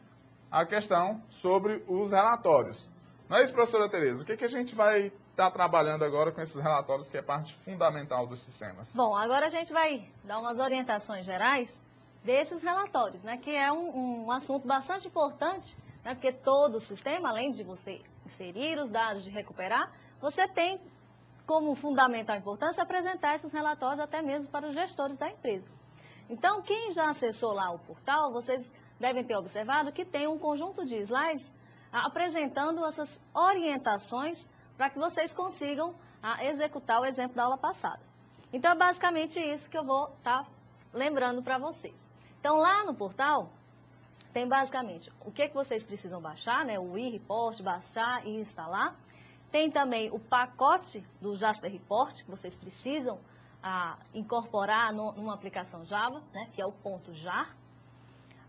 a questão sobre os relatórios. Não é isso, professora Tereza? O que a gente vai estar trabalhando agora com esses relatórios, que é parte fundamental dos sistemas? Bom, agora a gente vai dar umas orientações gerais desses relatórios, né, que é um assunto bastante importante, né, porque todo sistema, além de você inserir os dados, de recuperar, você tem como fundamental importância apresentar esses relatórios até mesmo para os gestores da empresa. Então, quem já acessou lá o portal, vocês devem ter observado que tem um conjunto de slides apresentando essas orientações para que vocês consigam executar o exemplo da aula passada. Então, é basicamente isso que eu vou estar lembrando para vocês. Então, lá no portal, tem basicamente o que vocês precisam baixar, né? O e-report, baixar e instalar. Tem também o pacote do Jasper Report, que vocês precisam incorporar numa aplicação Java, né? Que é o .jar.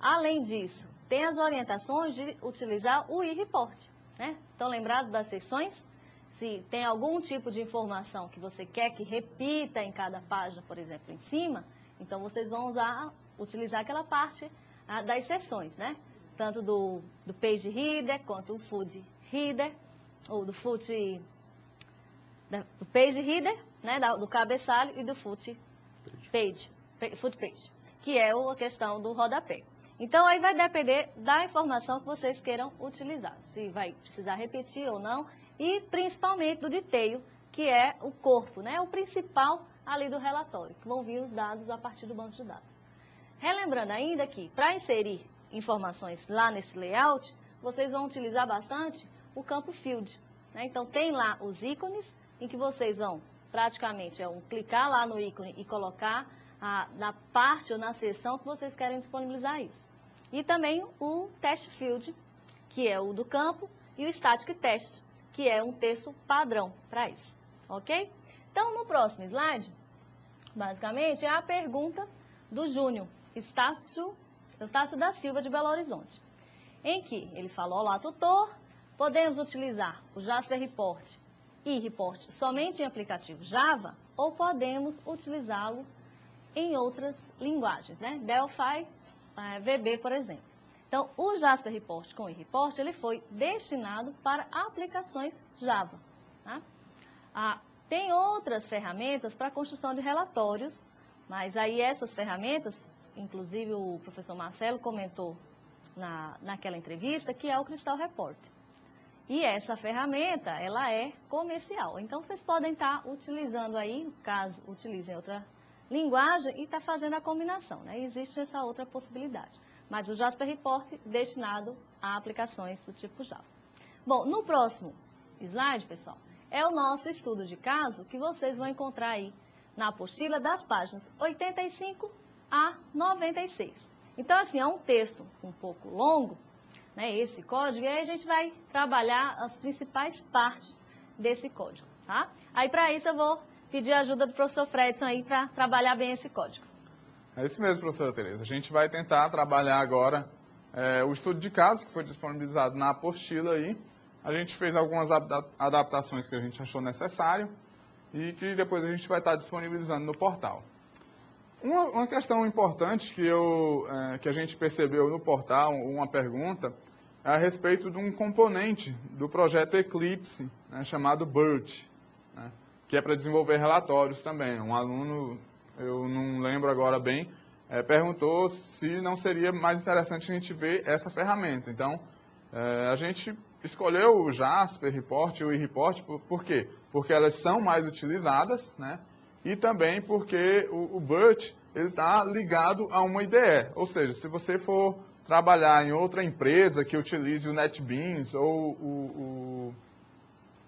Além disso, tem as orientações de utilizar o e-report, né? Estão lembrados das sessões? Se tem algum tipo de informação que você quer que repita em cada página, por exemplo, em cima, então vocês vão utilizar aquela parte das sessões, né? Tanto do Page Reader, quanto o Food Reader, ou do Page Reader, né? Do cabeçalho e do Food Page, que é a questão do rodapé. Então, aí vai depender da informação que vocês queiram utilizar, se vai precisar repetir ou não, e principalmente do detail, que é o corpo, né? O principal ali do relatório, que vão vir os dados a partir do banco de dados. Relembrando ainda que, para inserir informações lá nesse layout, vocês vão utilizar bastante o campo Field, né? Então, tem lá os ícones, em que vocês vão, praticamente, clicar lá no ícone e colocar na parte ou na seção que vocês querem disponibilizar isso. E também o Test Field, que é o do campo, e o Static Test, que é um texto padrão para isso, ok? Então, no próximo slide, basicamente, é a pergunta do Júnior Estácio da Silva, de Belo Horizonte, em que ele falou: olá, tutor, podemos utilizar o Jasper Report e Report somente em aplicativo Java ou podemos utilizá-lo em outras linguagens, né? Delphi, VB, por exemplo. Então, o Jasper Report com o eReport, ele foi destinado para aplicações Java. Tá? Tem outras ferramentas para construção de relatórios, mas aí essas ferramentas, inclusive o professor Marcelo comentou naquela entrevista, que é o Crystal Report. E essa ferramenta, ela é comercial. Então, vocês podem estar utilizando aí, caso utilizem outra linguagem, e estar fazendo a combinação, né? Existe essa outra possibilidade. Mas o Jasper Report destinado a aplicações do tipo Java. Bom, no próximo slide, pessoal, é o nosso estudo de caso que vocês vão encontrar aí na apostila das páginas 85 a 96. Então, assim, é um texto um pouco longo, né, esse código, e aí a gente vai trabalhar as principais partes desse código, tá? Aí, para isso, eu vou pedir a ajuda do professor Fredson aí para trabalhar bem esse código. É isso mesmo, professora Tereza. A gente vai tentar trabalhar agora o estudo de caso, que foi disponibilizado na apostila aí. A gente fez algumas adaptações que a gente achou necessário e que depois a gente vai estar disponibilizando no portal. Uma questão importante que a gente percebeu no portal, uma pergunta, é a respeito de um componente do projeto Eclipse, né, chamado BERT, né, que é para desenvolver relatórios também. Um aluno, eu não lembro agora bem, perguntou se não seria mais interessante a gente ver essa ferramenta. Então, a gente escolheu o Jasper Report e o eReport, por quê? Porque elas são mais utilizadas, né? E também porque o BERT está ligado a uma IDE. Ou seja, se você for trabalhar em outra empresa que utilize o NetBeans ou o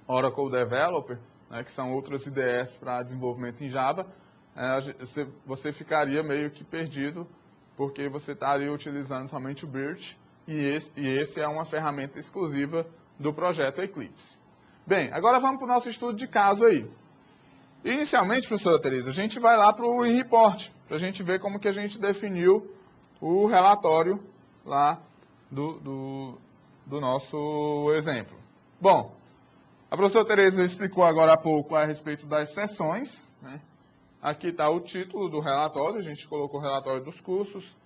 Oracle Developer, né, que são outras IDEs para desenvolvimento em Java, você ficaria meio que perdido, porque você estaria utilizando somente o BERT, e esse é uma ferramenta exclusiva do projeto Eclipse. Bem, agora vamos para o nosso estudo de caso aí. Inicialmente, professora Tereza, a gente vai lá para o eReport, para a gente ver como que a gente definiu o relatório lá do nosso exemplo. Bom, a professora Tereza explicou agora há pouco a respeito das sessões, né? Aqui está o título do relatório, a gente colocou o relatório dos cursos,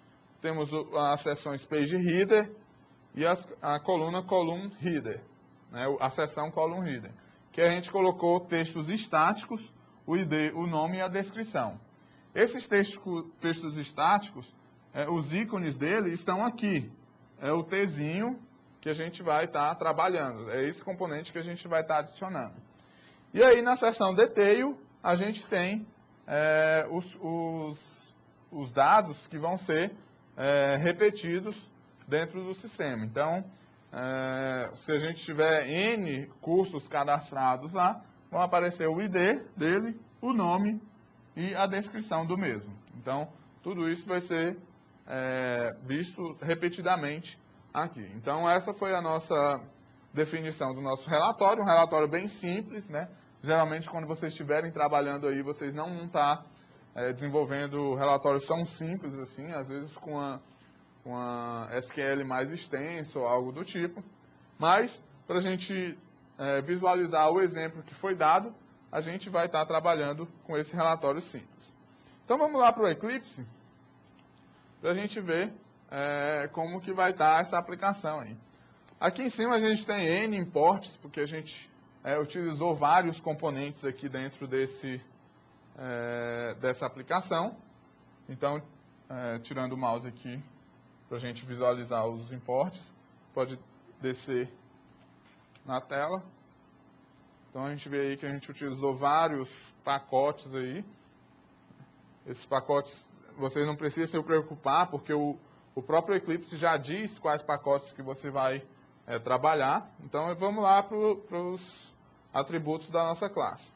temos as sessões Page Reader e a coluna Column Reader, né? A seção Column Reader, que a gente colocou textos estáticos, o ID, o nome e a descrição. Esses textos estáticos, os ícones dele estão aqui. É o Tzinho que a gente vai estar trabalhando. É esse componente que a gente vai estar adicionando. E aí, na seção Detail, a gente tem os dados que vão ser repetidos dentro do sistema. Então, se a gente tiver N cursos cadastrados lá, vão aparecer o ID dele, o nome e a descrição do mesmo. Então, tudo isso vai ser visto repetidamente aqui. Então, essa foi a nossa definição do nosso relatório, um relatório bem simples, né? Geralmente, quando vocês estiverem trabalhando aí, vocês não vão estar desenvolvendo relatórios tão simples assim, às vezes com a SQL mais extenso ou algo do tipo. Mas, para a gente visualizar o exemplo que foi dado, a gente vai estar trabalhando com esse relatório simples. Então, vamos lá para o Eclipse, para a gente ver como que vai estar essa aplicação aí. Aqui em cima a gente tem N imports, porque a gente utilizou vários componentes aqui dentro dessa aplicação. Então, tirando o mouse aqui, para a gente visualizar os imports, pode descer na tela. Então, a gente vê aí que a gente utilizou vários pacotes aí. Esses pacotes, vocês não precisam se preocupar, porque o próprio Eclipse já diz quais pacotes que você vai trabalhar. Então, vamos lá para os atributos da nossa classe.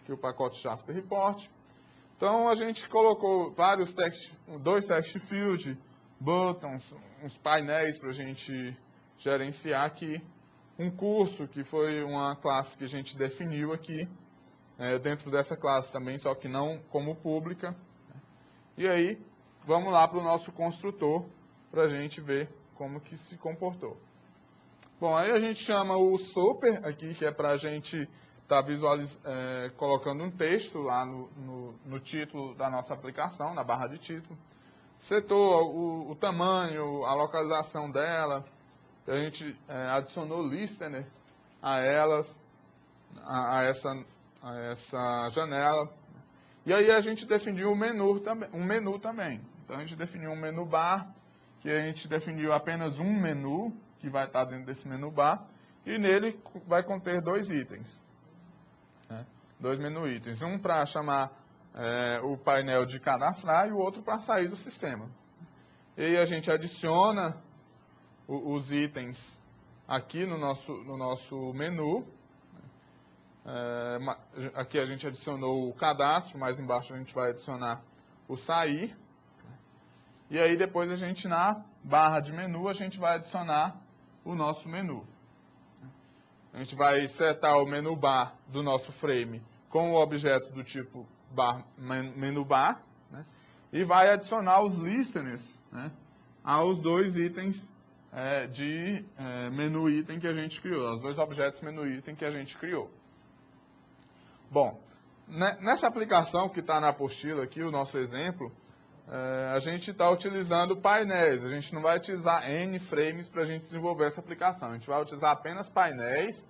Aqui o pacote Jasper Report. Então, a gente colocou dois text field, buttons, uns painéis para a gente gerenciar aqui. Um curso, que foi uma classe que a gente definiu aqui, dentro dessa classe também, só que não como pública. E aí, vamos lá para o nosso construtor, para a gente ver como que se comportou. Bom, aí a gente chama o super aqui, que é para a gente estar colocando um texto lá no título da nossa aplicação, na barra de título. Setou o tamanho, a localização dela. A gente adicionou listener a essa janela. E aí a gente definiu um menu também. Então a gente definiu um menu bar, que a gente definiu apenas um menu, que vai estar dentro desse menu bar, e nele vai conter dois itens. Dois menu itens. Um para chamar o painel de cadastrar e o outro para sair do sistema. E aí a gente adiciona os itens aqui no nosso menu. Aqui a gente adicionou o cadastro, mais embaixo a gente vai adicionar o sair. E aí depois a gente, na barra de menu, a gente vai adicionar o nosso menu. A gente vai setar o menu bar do nosso frame com o objeto do tipo menu bar, né? E vai adicionar os listeners, né, aos dois itens de menu item que a gente criou, os dois objetos menu item que a gente criou. Bom, nessa aplicação que está na apostila aqui, o nosso exemplo, a gente está utilizando painéis. A gente não vai utilizar N frames para a gente desenvolver essa aplicação. A gente vai utilizar apenas painéis.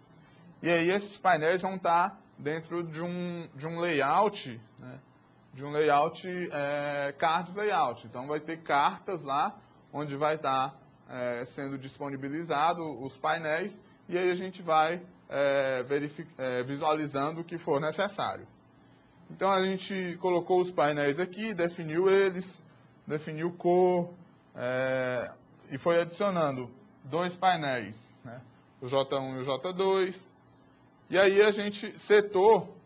E aí esses painéis vão estar dentro de um layout, né, de um layout card layout. Então vai ter cartas lá onde vai estar sendo disponibilizado os painéis. E aí a gente vai visualizando o que for necessário. Então a gente colocou os painéis aqui, definiu eles, definiu cor, e foi adicionando dois painéis, né, o J1 e o J2. E aí a gente setou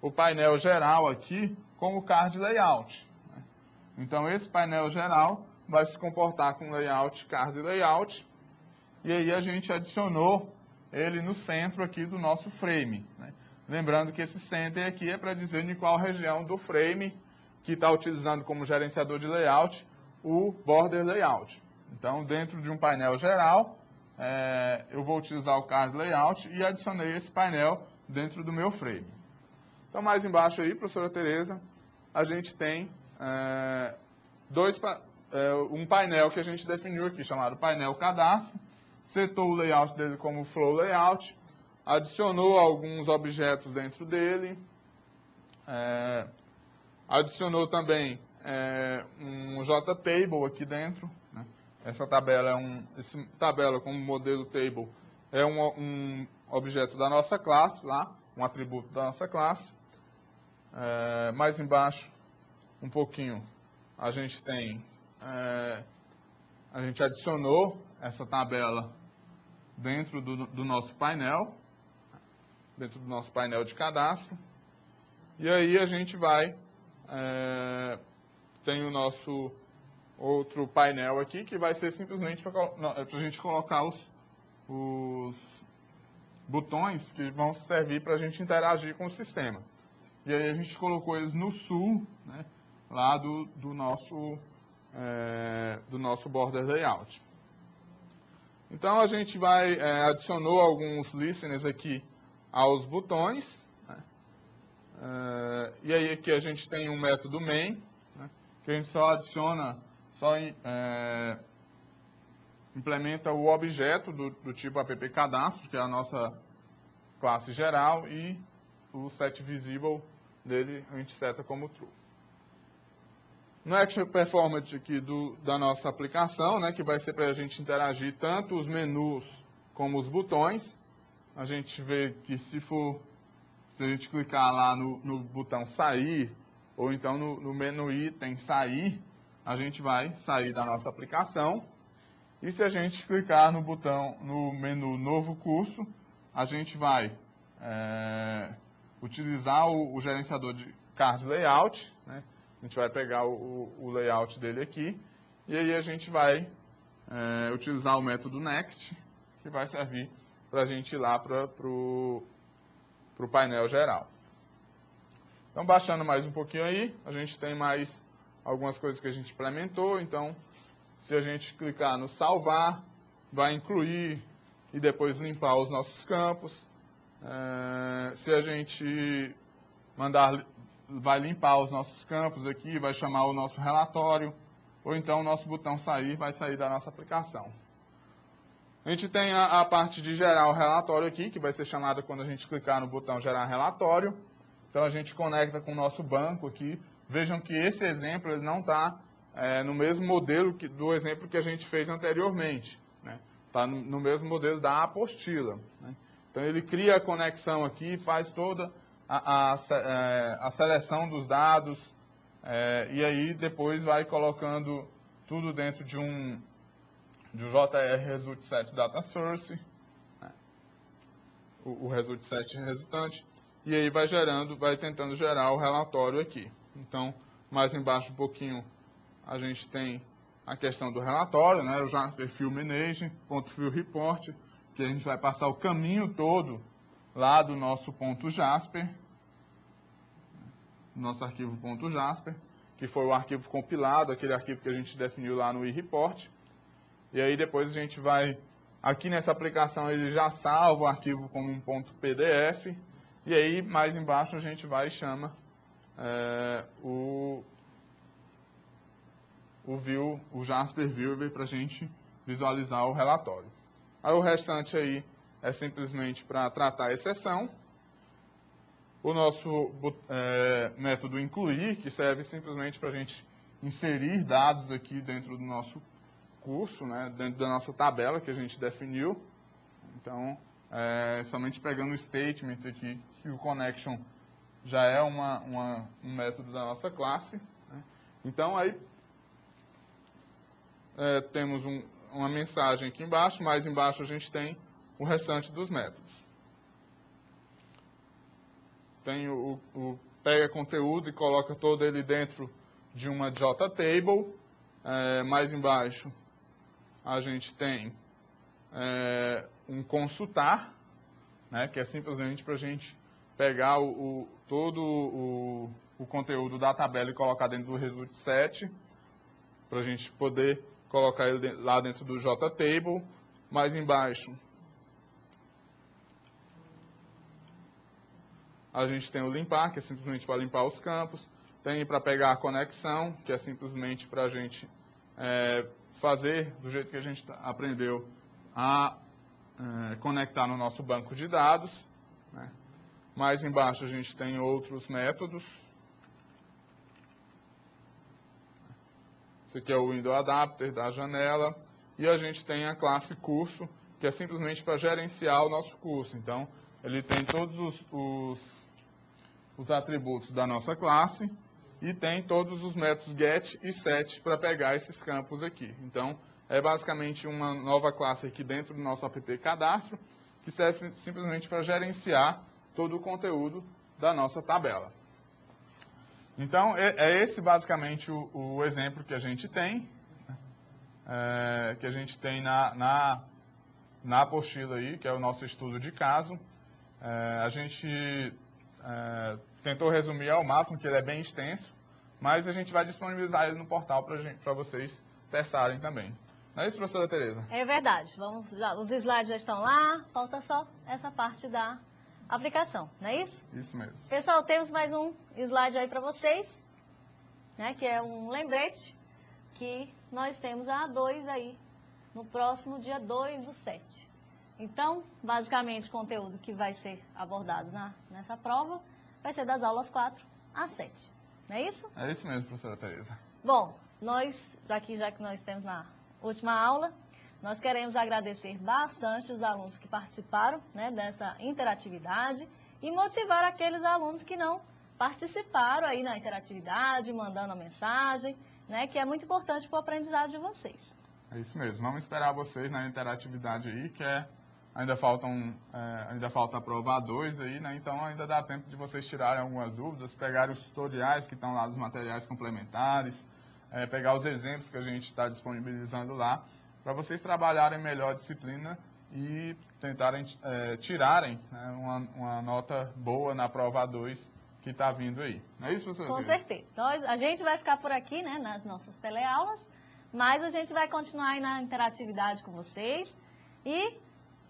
o painel geral aqui com o card layout. Então esse painel geral vai se comportar com layout, card layout. E aí a gente adicionou ele no centro aqui do nosso frame, né? Lembrando que esse center aqui é para dizer em qual região do frame que está utilizando como gerenciador de layout o border layout. Então, dentro de um painel geral, eu vou utilizar o card layout e adicionei esse painel dentro do meu frame. Então, mais embaixo aí, professora Tereza, a gente tem um painel que a gente definiu aqui, chamado painel cadastro, setou o layout dele como flow layout, adicionou alguns objetos dentro dele, adicionou também um JTable aqui dentro, né? Essa tabela tabela como modelo table é um objeto da nossa classe lá, um atributo da nossa classe. Mais embaixo, um pouquinho, a gente tem, a gente adicionou essa tabela dentro do nosso painel, dentro do nosso painel de cadastro. E aí a gente vai, tem o nosso outro painel aqui, que vai ser simplesmente para a gente colocar os botões que vão servir para a gente interagir com o sistema. E aí a gente colocou eles no sul, né, lá do nosso border layout. Então a gente vai, adicionou alguns listeners aqui aos botões, né, e aí aqui a gente tem um método main, né, que a gente só adiciona, implementa o objeto do tipo app-cadastro, que é a nossa classe geral, e o setVisible dele a gente seta como true. No Action Performance aqui da nossa aplicação, né, que vai ser para a gente interagir tanto os menus como os botões, a gente vê que se a gente clicar lá no botão sair, ou então no menu item sair, a gente vai sair da nossa aplicação. E se a gente clicar no menu novo curso, a gente vai utilizar o gerenciador de card layout, né? A gente vai pegar o layout dele aqui, e aí a gente vai utilizar o método next, que vai servir para a gente ir lá para o painel geral. Então, baixando mais um pouquinho aí, a gente tem mais algumas coisas que a gente implementou. Então, se a gente clicar no salvar, vai incluir e depois limpar os nossos campos. Se a gente vai limpar os nossos campos aqui, vai chamar o nosso relatório, ou então o nosso botão sair vai sair da nossa aplicação. A gente tem a parte de gerar o relatório aqui, que vai ser chamada quando a gente clicar no botão gerar relatório. Então a gente conecta com o nosso banco aqui. Vejam que esse exemplo ele não está no mesmo modelo do exemplo que a gente fez anteriormente. Está no mesmo modelo da apostila. Né? Então ele cria a conexão aqui, faz toda a seleção dos dados, e aí depois vai colocando tudo dentro de um JR Result Set Data Source, né? o Result Set resultante, e aí vai tentando gerar o relatório aqui. Então, mais embaixo um pouquinho, a gente tem a questão do relatório, né? O Jasper Field Manage, .field Report, que a gente vai passar o caminho todo lá do nosso ponto Jasper, nosso arquivo .jasper, que foi o arquivo compilado, aquele arquivo que a gente definiu lá no eReport. E aí depois a gente vai, aqui nessa aplicação ele já salva o arquivo como um .pdf, e aí mais embaixo a gente vai e chama o Jasper Viewer para a gente visualizar o relatório. Aí o restante aí é simplesmente para tratar a exceção. O nosso método incluir, que serve simplesmente para a gente inserir dados aqui dentro do nosso curso, né, dentro da nossa tabela que a gente definiu. Então, somente pegando o statement aqui, que o connection já é um método da nossa classe. Né. Então, aí temos uma mensagem aqui embaixo, mais embaixo a gente tem o restante dos métodos. Tem o pega conteúdo e coloca todo ele dentro de uma JTable. Mais embaixo a gente tem um consultar, né, que é simplesmente para a gente pegar todo o conteúdo da tabela e colocar dentro do result set, para a gente poder colocar ele lá dentro do JTable. Mais embaixo a gente tem o limpar, que é simplesmente para limpar os campos. Tem para pegar a conexão, que é simplesmente para a gente fazer do jeito que a gente aprendeu a conectar no nosso banco de dados. Né. Mais embaixo a gente tem outros métodos. Esse aqui é o Window Adapter da janela. E a gente tem a classe curso, que é simplesmente para gerenciar o nosso curso. Então, ele tem todos os atributos da nossa classe e tem todos os métodos get e set para pegar esses campos aqui. Então, é basicamente uma nova classe aqui dentro do nosso app Cadastro, que serve simplesmente para gerenciar todo o conteúdo da nossa tabela. Então, é esse basicamente o exemplo que a gente tem, na apostila aí, que é o nosso estudo de caso. A gente tentou resumir ao máximo, que ele é bem extenso, mas a gente vai disponibilizar ele no portal para vocês testarem também. Não é isso, professora Tereza? É verdade. Os slides já estão lá, falta só essa parte da aplicação, não é isso? Isso mesmo. Pessoal, temos mais um slide aí para vocês, né, que é um lembrete que nós temos a A2 aí no próximo dia 2/7. Então, basicamente, o conteúdo que vai ser abordado nessa prova vai ser das aulas 4 a 7. Não é isso? É isso mesmo, professora Tereza. Bom, já que nós temos na última aula, nós queremos agradecer bastante os alunos que participaram, né, dessa interatividade e motivar aqueles alunos que não participaram aí na interatividade, mandando a mensagem, né, que é muito importante para o aprendizado de vocês. É isso mesmo. Vamos esperar vocês na interatividade aí, que ainda falta a prova A2 aí, né? Então ainda dá tempo de vocês tirarem algumas dúvidas, pegarem os tutoriais que estão lá dos materiais complementares, pegar os exemplos que a gente está disponibilizando lá, para vocês trabalharem melhor a disciplina e tentarem tirarem, né, uma nota boa na prova A2 que está vindo aí. Não é isso, professor? Com certeza. Então, a gente vai ficar por aqui, né, nas nossas teleaulas, mas a gente vai continuar aí na interatividade com vocês. E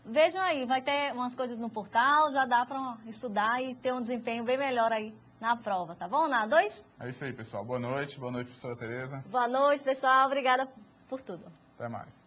vejam aí, vai ter umas coisas no portal, já dá para estudar e ter um desempenho bem melhor aí na prova, tá bom? Na A2? É isso aí, pessoal. Boa noite, professora Tereza. Boa noite, pessoal. Obrigada por tudo. Até mais.